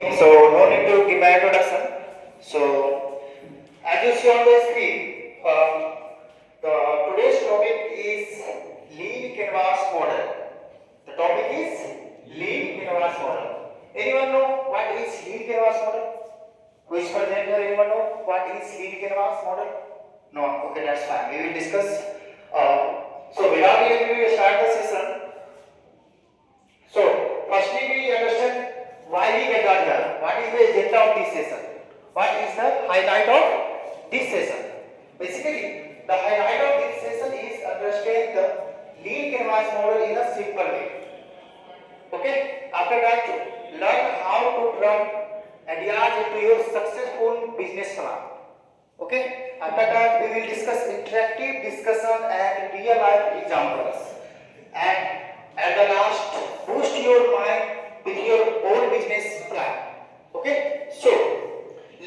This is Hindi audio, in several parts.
So no need to give my introduction. So as you see on the screen, the today's topic is lean canvas model. The topic is lean canvas model. Anyone know what is lean canvas model? Who is present here? Anyone know what is lean canvas model? No. Okay, that's fine. We will discuss. So without delay, we will start the session. So, firstly we understand why we gathered here. What is the agenda of this session? What is the highlight of this session? Basically, the highlight of this session is understand the lean canvas model in a simple way. Okay? After that, learn how to turn ideas into your successful business plan. Okay? After that, we will discuss interactive discussion and real life examples. And at the last, boost your mind with your own business plan. Okay? So,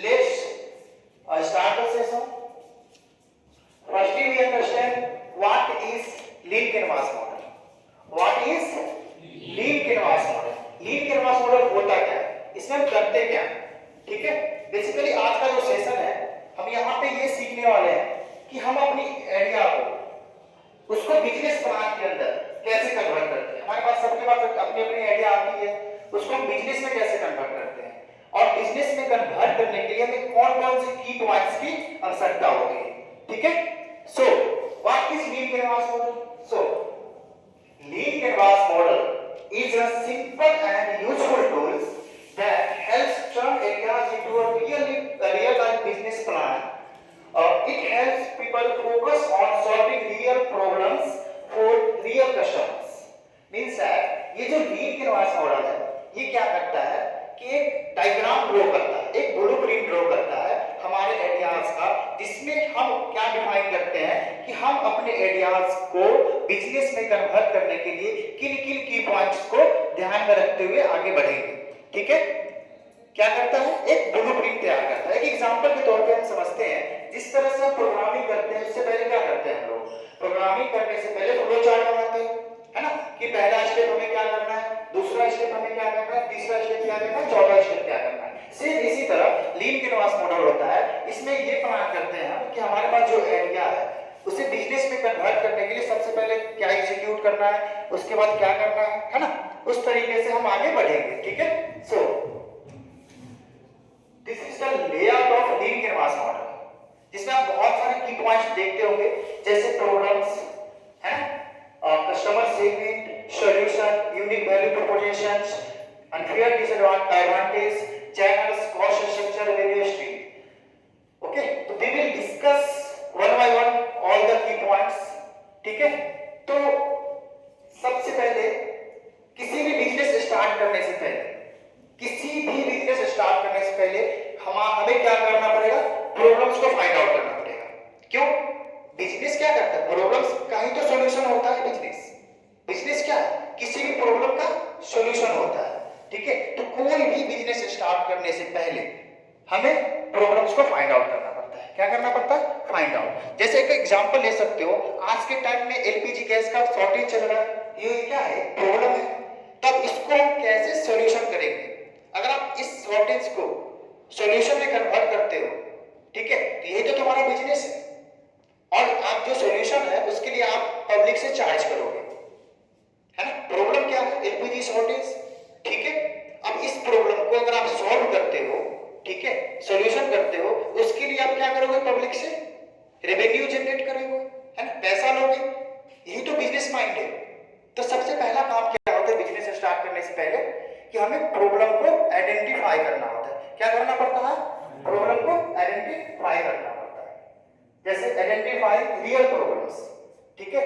let's start the session. Firstly, we understand what is lean canvas model. What is lean canvas model? Lean canvas model होता क्या है? इसमें हम करते क्या है? ठीक है? बेसिकली आज का जो सेशन है, हम यहाँ पे ये सीखने वाले हैं कि हम अपनी आइडिया को उसको बिजनेस प्लान के अंदर कैसे कन्वर्ट करते हैं। हमारे पास सबके पास अपनी अपनी आइडिया आती है, उसको हम बिजनेस में कैसे कन्वर्ट करते हैं और बिजनेस में कन्वर्ट करने के लिए हमें कौन-कौन से की पॉइंट्स की आवश्यकता होती है। ठीक है? So what is lean canvas model? So lean canvas model is a simple and useful tool that helps turn ideas into a real life business plan. It helps people focus on solving real problems for real customers. Means that ये जो लीन कैनवास मॉडल है, ये क्या करता है कि एक डायग्राम ड्रॉ करता है, एक ब्लूप्रिंट ड्रॉ करता है हमारे आइडियाज का, जिसमें हम क्या डिफाइन करते हैं कि हम अपने आइडियाज को बिजनेस में कन्वर्ट करने के लिए किन-किन की पॉइंट्स को ध्यान में रखते हुए आगे बढ़ेंगे। ठीक है? क्या करता है? एक ब्लूप्रिंट तैयार करता है। एक एग्जांपल के तौर पे हम समझते हैं, जिस तरह से हम प्रोग्रामिंग करते हैं उससे पहले क्या करते हैं हम लोग? प्रोग्रामिंग करने से पहले फ्लो चार्ट बनाते हैं, है ना? कि पहला स्टेप हमें क्या करना है, दूसरा स्टेप हमें क्या करना है, तीसरा स्टेप क्या करना है, चौथा स्टेप क्या करना है। सेम इसी तरह लीन कैनवास मॉडल होता है। इसमें ये प्लान करते हैं हम कि हमारे पास जो आइडिया है उसे बिजनेस में कन्वर्ट करने के लिए सबसे पहले क्या एग्जीक्यूट करना है, उसके बाद क्या करना है ना? उस तरीके से हम आगे बढ़ेंगे। ठीक है? So this is the layout of lean canvas model, जिसमें आप बहुत सारे की पॉइंट्स देखते होंगे, जैसे प्रॉब्लम्स, है ना, customer segment, solution, unique value propositions, unfair disadvantage, channels, cost structure, value stream. Okay, तो we will discuss one by one all the key points. ठीक है? तो सबसे पहले किसी भी बिजनेस स्टार्ट करने से पहले हमें क्या करना पड़ेगा? प्रॉब्लम्स को फाइंड आउट करना पड़ेगा। क्यों? बिजनेस क्या करता है? प्रॉब्लम्स का ही तो सॉल्यूशन होता है बिजनेस क्या है? किसी भी प्रॉब्लम का सॉल्यूशन होता है। ठीक है? तो कोई भी बिजनेस स्टार्ट करने से पहले हमें प्रॉब्लम्स को फाइंड आउट करना पड़ता है। क्या करना पड़ता है? Find out. जैसे एक एग्जांपल ले सकते हो, आज के टाइम में एलपीजी गैस का शॉर्टेज चल रहा है, ये क्या है? प्रॉब्लम है। तब इसको हम कैसे सॉल्यूशन करेंगे? अगर आप इस शॉर्टेज को सॉल्यूशन में कन्वर्ट करते हो, ठीक है, तो यही तो तुम्हारा बिजनेस है। और आप जो सॉल्यूशन है उसके लिए आप पब्लिक से चार्ज करोगे, है ना? प्रॉब्लम क्या है? LPG shortage. ठीक है? अब इस प्रॉब्लम को अगर आप सॉल्व करते हो, ठीक है, सॉल्यूशन करते हो, उसके लिए आप क्या करोगे? पब्लिक से रेवेन्यू जनरेट करोगे, है ना, पैसा लोगे। यही तो बिजनेस माइंड है। तो सबसे पहला काम क्या होता है बिजनेस स्टार्ट करने से पहले कि हमें प्रॉब्लम को आइडेंटिफाई करना होता है। क्या करना पड़ता है? प्रॉब्लम को आइडेंटिफाई करना पड़ता है। जैसे आइडेंटिफाई रियल प्रॉब्लम्स। ठीक है?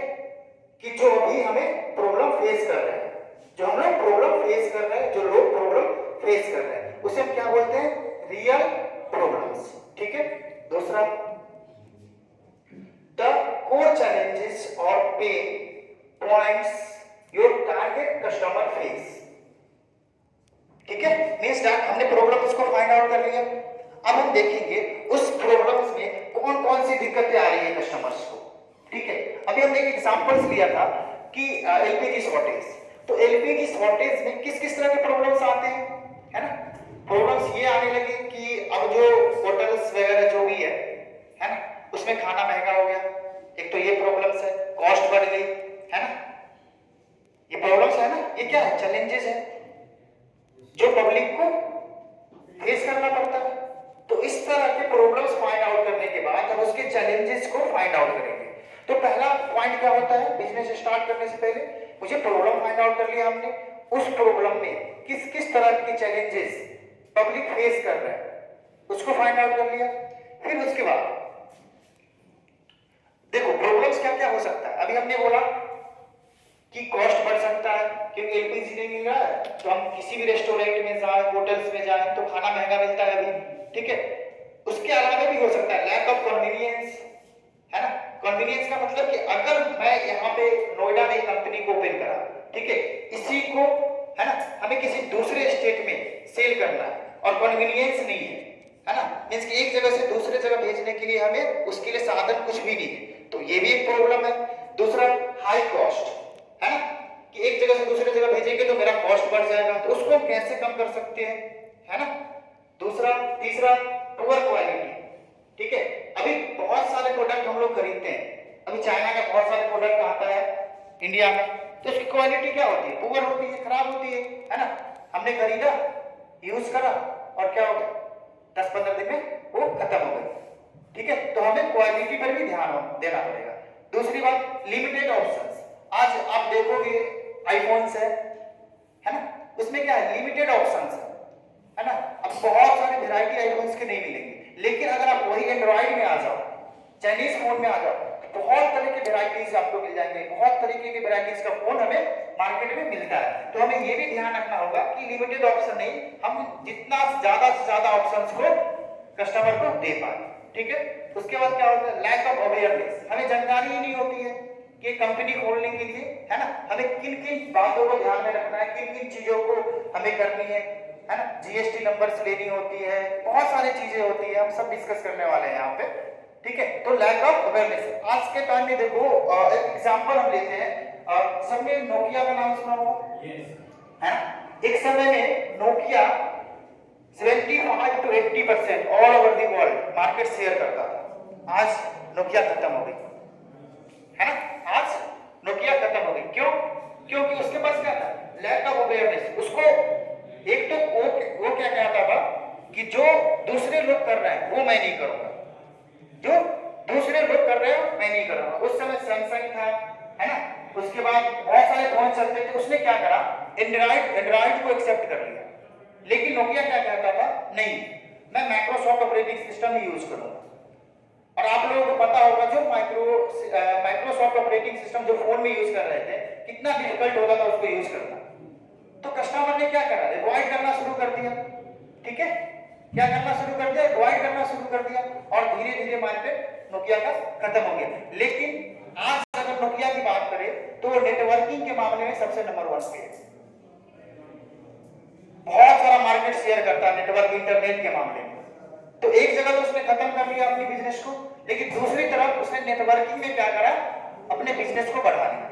कि जो भी हमें प्रॉब्लम फेस कर रहे हैं, जो हम लोग प्रॉब्लम फेस कर रहे हैं, जो लोग प्रॉब्लम फेस कर रहे हैं, उसे हम क्या बोलते हैं? Real problems. ठीक है? दूसरा, द कोर चैलेंजेस और pen points your target customer face. ठीक है? मींस दैट हमने प्रॉब्लम्स को फाइंड आउट कर लिया। अब हम देखेंगे उस प्रॉब्लम्स में कौन-कौन सी दिक्कतें आ रही है कस्टमर्स को। ठीक है? अभी हमने एक एग्जांपल्स लिया था कि एलपीजी शॉर्टेज। तो एलपीजी शॉर्टेज में किस किस तरह के प्रॉब्लम्स आते हैं, है ना? प्रॉब्लम्स ये आने लगी कि अब जो होटल्स वगैरह जो भी है ना, उसमें खाना महंगा हो गया। एक तो ये प्रॉब्लम्स है, कॉस्ट बढ़ गई, है ना, ये प्रॉब्लम्स है ना, ये क्या है, चैलेंजेस है जो पब्लिक को फेस करना पड़ता है। तो इस तरह के प्रॉब्लम्स फाइंड आउट करने के बाद अब उसके चैलेंजेस को फाइंड आउट करेंगे। तो पहला पॉइंट क्या होता है, बिजनेस स्टार्ट करने से पहले मुझे प्रॉब्लम फाइंड आउट कर लिया हमने, उस प्रॉब्लम में किस किस तरह के चैलेंजेस पब्लिक फेस कर रहा है उसको फाइंड आउट कर लिया। फिर उसके बाद देखो प्रॉब्लम्स क्या क्या हो सकता है। अभी हमने बोला कि कॉस्ट बढ़ सकता है क्योंकि एलपीजी नहीं मिल रहा है, तो हम किसी भी रेस्टोरेंट में जाए, होटल्स में जाए तो खाना महंगा मिलता है अभी, ठीक है। उसके अलावा भी हो सकता है लैक ऑफ कन्वीनियंस, है ना। कन्वीनियंस का मतलब कि अगर मैं यहाँ पे नोएडा में कंपनी को ओपन करा, ठीक है, इसी को, है ना, हमें किसी दूसरे स्टेट में सेल करना है और कन्वीनियंस नहीं है ना, मींस कि एक जगह से दूसरे जगह भेजने के लिए हमें उसके लिए साधन कुछ भी नहीं है, तो ये भी एक प्रॉब्लम है। दूसरा हाई कॉस्ट, है ना, कि एक जगह से दूसरी जगह भेजेंगे तो मेरा कॉस्ट बढ़ जाएगा, तो उसको हम कैसे कम कर सकते हैं, है ना। दूसरा तीसरा पुअर क्वालिटी, ठीक है। अभी बहुत सारे प्रोडक्ट हम लोग खरीदते हैं, अभी चाइना का बहुत सारे प्रोडक्ट आता है इंडिया में, तो उसकी क्वालिटी क्या होती है, पुअर होती है, खराब होती है ना। हमने खरीदा, यूज करा और क्या हो गया, 10-15 दिन में वो खत्म हो गई, ठीक है। तो हमें क्वालिटी पर भी ध्यान देना पड़ेगा। दूसरी बात लिमिटेड ऑप्शंस, आज आप देखोगे आईफोन्स है ना, उसमें क्या है, लिमिटेड ऑप्शंस है ना। अब बहुत सारे वैरायटी आईफोन्स के नहीं मिलेंगे, लेकिन अगर आप वही एंड्रॉइड में आ जाओ, चाइनीज फोन में आ जाओ, तो बहुत तरह के वैरायटीज आपको मिल जाएंगे, बहुत तरीके के वैरायटीज का फोन हमें मार्केट में मिलता है। तो हमें ये भी ध्यान रखना होगा कि लिमिटेड ऑप्शन नहीं, हम जितना ज्यादा से ज्यादा ऑप्शंस को कस्टमर को दे पाए, ठीक है। उसके बाद क्या होता है, लैक ऑफ अवेयरनेस, हमें जानकारी ही नहीं होती है कि कंपनी खोलने के लिए, है ना, हमें किन किन बातों को ध्यान में रखना है, किन किन चीजों को हमें करनी है ना। जीएसटी नंबर्स लेनी होती है, बहुत सारी चीजें होती है, हम सब डिस्कस करने वाले हैं यहाँ पे, ठीक है। तो लैक ऑफ अवेयरनेस, आज के टाइम में देखो एक एग्जांपल हम लेते हैं, सबने नोकिया का नाम सुना होगा, है ना। एक समय में Nokia 75 to 80% all over the world market share करता था। आज नोकिया खत्म हो गई, है ना, आज नोकिया खत्म हो गई। क्यों? क्योंकि उसके पास क्या था, लैक ऑफ अवेयरनेस। उसको एक तो वो क्या कहता था कि जो दूसरे लोग कर रहे हैं वो मैं नहीं करूंगा, जो दूसरे लोग कर रहे हैं मैं नहीं करूंगा। उस समय सैमसंग था, है ना, उसके बाद बहुत सारे फोन चलते थे, उसने क्या करा, एंड्रॉइड को एक्सेप्ट कर लिया। लेकिन नोकिया क्या कहता था, नहीं, मैं माइक्रोसॉफ्ट ऑपरेटिंग सिस्टम ही यूज करूंगा। और आप लोगों को पता होगा जो माइक्रोसॉफ्ट ऑपरेटिंग सिस्टम जो फोन में यूज कर रहे थे, कितना डिफिकल्ट होता था उसको यूज करना। तो कस्टमर ने क्या करा, अवॉइड करना शुरू कर दिया, ठीक है, क्या करना शुरू कर दिया, अवॉइड करना शुरू कर दिया, और धीरे धीरे मार्केट नोकिया का खत्म हो गया। लेकिन आज अगर नोकिया की बात करें तो नेटवर्किंग के मामले में सबसे नंबर 1 पे है, बहुत सारा मार्केट शेयर करता है नेटवर्क इंटरनेट के मामले में। तो एक जगह तो उसने खत्म कर लिया अपने बिजनेस को, लेकिन दूसरी तरफ उसने नेटवर्किंग में क्या करा, अपने बिजनेस को बढ़ा लिया,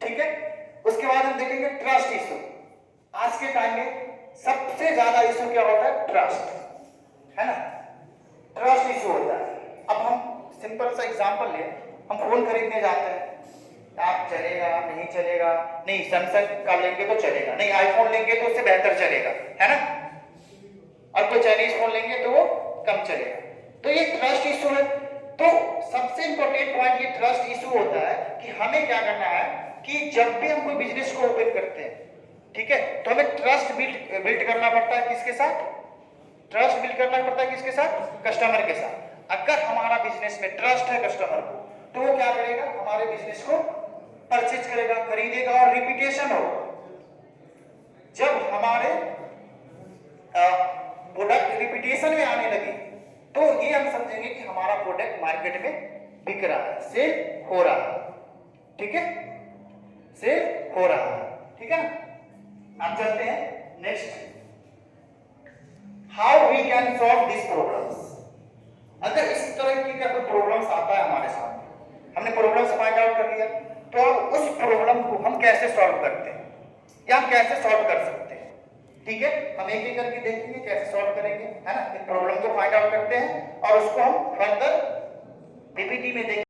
ठीक है। उसके बाद हम देखेंगे ट्रस्ट इशू। आज के टाइम में सबसे ज्यादा इशू क्या होता है, ट्रस्ट, है ना, ट्रस्ट इशू होता है। अब हम सिंपल सा एग्जांपल ले, हम फोन खरीदने जाते हैं, आप चलेगा नहीं चलेगा, नहीं सैमसंग का लेंगे तो चलेगा, नहीं आईफोन लेंगे तो उससे बेहतर चलेगा, है ना, और कोई चाइनीज फोन लेंगे तो वो कम चलेगा। तो ये ट्रस्ट इशू है। तो सबसे इंपॉर्टेंट पॉइंट ये ट्रस्ट इशू होता है कि हमें क्या करना है कि जब भी हम कोई बिजनेस को ओपन करते हैं, ठीक है, तो हमें ट्रस्ट बिल्ड करना पड़ता है, किसके साथ, ट्रस्ट बिल्ड करना पड़ता है, किसके साथ, कस्टमर के साथ। अगर हमारा बिजनेस में ट्रस्ट है कस्टमर को, तो वो क्या करेगा, हमारे बिजनेस को परचेज करेगा, खरीदेगा और रिपीटेशन होगा। जब हमारे प्रोडक्ट रिपीटेशन में आने लगे तो ये हम समझेंगे कि हमारा प्रोडक्ट मार्केट में बिक रहा है, सेल हो रहा है, ठीक है, सेल हो रहा है, ठीक है ना। अब चलते हैं next, how we can solve this problems. अगर इस तरह की का कोई प्रॉब्लम्स आता है हमारे सामने, हमने प्रॉब्लम्स फाइंड आउट कर लिया, तो अब उस प्रॉब्लम को हम कैसे सॉल्व करते हैं या हम कैसे सॉल्व कर सकते हैं। ठीक है, हम एक एक करके देखेंगे कैसे सॉल्व करेंगे, है ना। प्रॉब्लम को फाइंड आउट करते हैं और उसको हम फर्दर पीपीटी में देखेंगे।